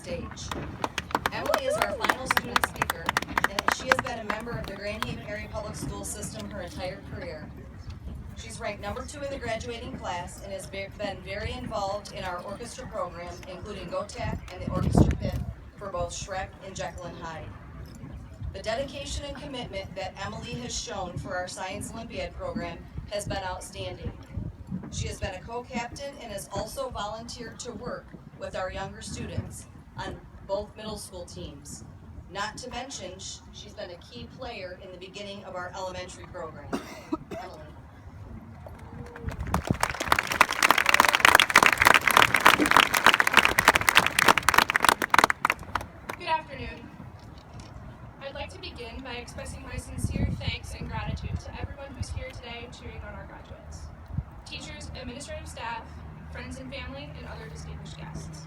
stage. Emily is our final student speaker, and she has been a member of the Grand Haven Area Public School System her entire career. She's ranked number 2 in the graduating class and has been very involved in our orchestra program, including GOTAC and the orchestra pit for both Shrek and Jekyll and Hyde. The dedication and commitment that Emily has shown for our Science Olympiad program has been outstanding. She has been a co-captain and has also volunteered to work with our younger students on both middle school teams. Not to mention, she's been a key player in the beginning of our elementary program. Emily. Good afternoon. I'd like to begin by expressing my sincere thanks and gratitude to everyone who's here today cheering on our graduates. Teachers, administrative staff, friends and family, and other distinguished guests.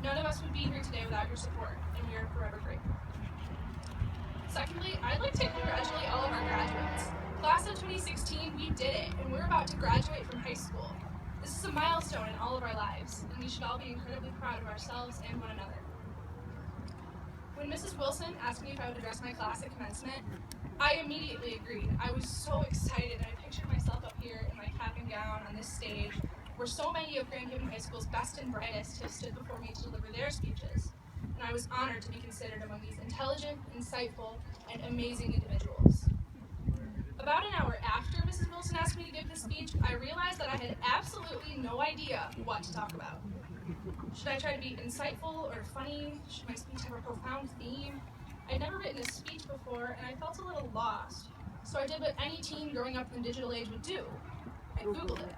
None of us would be here today without your support, and we are forever grateful. Secondly, I'd like to congratulate all of our graduates. Class of 2016, we did it, and we're about to graduate from high school. This is a milestone in all of our lives, and we should all be incredibly proud of ourselves and one another. When Mrs. Wilson asked me if I would address my class at commencement, I immediately agreed. I was so excited, and I pictured myself up here in my cap and gown on this stage, where so many of Grand Haven High School's best and brightest have stood before me to deliver their speeches. And I was honored to be considered among these intelligent, insightful, and amazing individuals. About an hour after Mrs. Wilson asked me to give this speech, I realized that I had absolutely no idea what to talk about. Should I try to be insightful or funny? Should my speech have a profound theme? I'd never written a speech before, and I felt a little lost. So I did what any teen growing up in the digital age would do. I Googled it.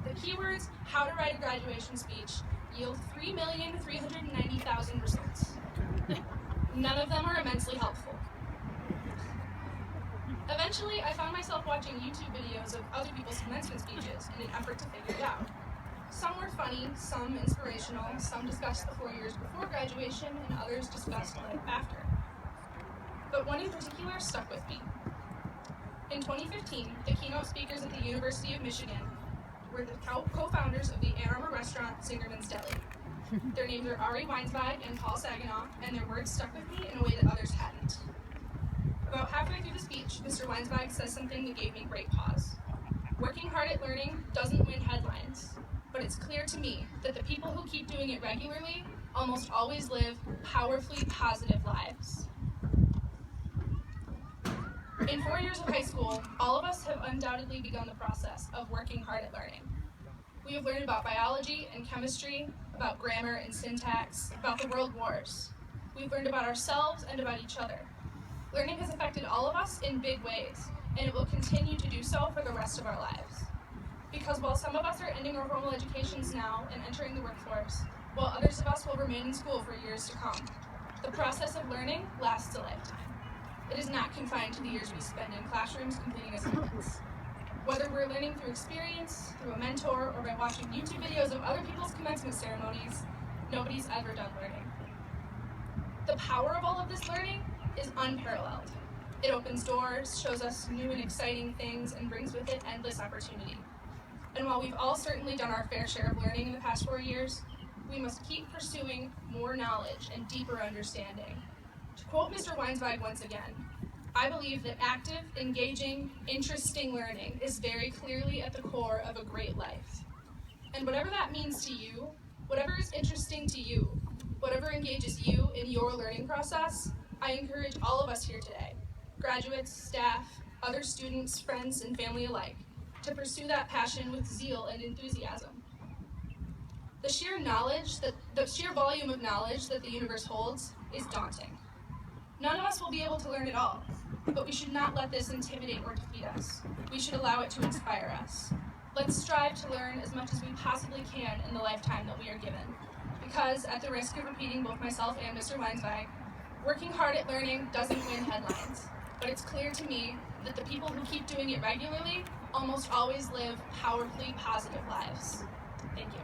The keywords, how to write a graduation speech, yield 3,390,000 results. None of them are immensely helpful. Eventually, I found myself watching YouTube videos of other people's commencement speeches in an effort to figure it out. Some were funny, some inspirational, some discussed the 4 years before graduation, and others discussed life after. But one in particular stuck with me. In 2015, the keynote speakers at the University of Michigan were the co-founders of the Ann Arbor restaurant Stringham's Deli. Their names are Ari Weinsberg and Paul Saginaw, and their words stuck with me in a way that others hadn't. About halfway through the speech, Mr. Weinsberg says something that gave me great pause. Working hard at learning doesn't win headlines, but it's clear to me that the people who keep doing it regularly almost always live powerfully positive lives. In 4 years of high school, all of us have undoubtedly begun the process of working hard at learning. We have learned about biology and chemistry, about grammar and syntax, about the world wars. We've learned about ourselves and about each other. Learning has affected all of us in big ways, and it will continue to do so for the rest of our lives. Because while some of us are ending our formal educations now and entering the workforce, while others of us will remain in school for years to come, the process of learning lasts a lifetime. It is not confined to the years we spend in classrooms completing assignments. Whether we're learning through experience, through a mentor, or by watching YouTube videos of other people's commencement ceremonies, nobody's ever done learning. The power of all of this learning is unparalleled. It opens doors, shows us new and exciting things, and brings with it endless opportunity. And while we've all certainly done our fair share of learning in the past 4 years, we must keep pursuing more knowledge and deeper understanding. To quote Mr. Weinsberg once again, I believe that active, engaging, interesting learning is very clearly at the core of a great life. And whatever that means to you, whatever is interesting to you, whatever engages you in your learning process, I encourage all of us here today, graduates, staff, other students, friends, and family alike, to pursue that passion with zeal and enthusiasm. The sheer volume of knowledge that the universe holds is daunting. None of us will be able to learn it all, but we should not let this intimidate or defeat us. We should allow it to inspire us. Let's strive to learn as much as we possibly can in the lifetime that we are given. Because, at the risk of repeating both myself and Mr. Weinsberg, working hard at learning doesn't win headlines, but it's clear to me that the people who keep doing it regularly almost always live powerfully positive lives. Thank you.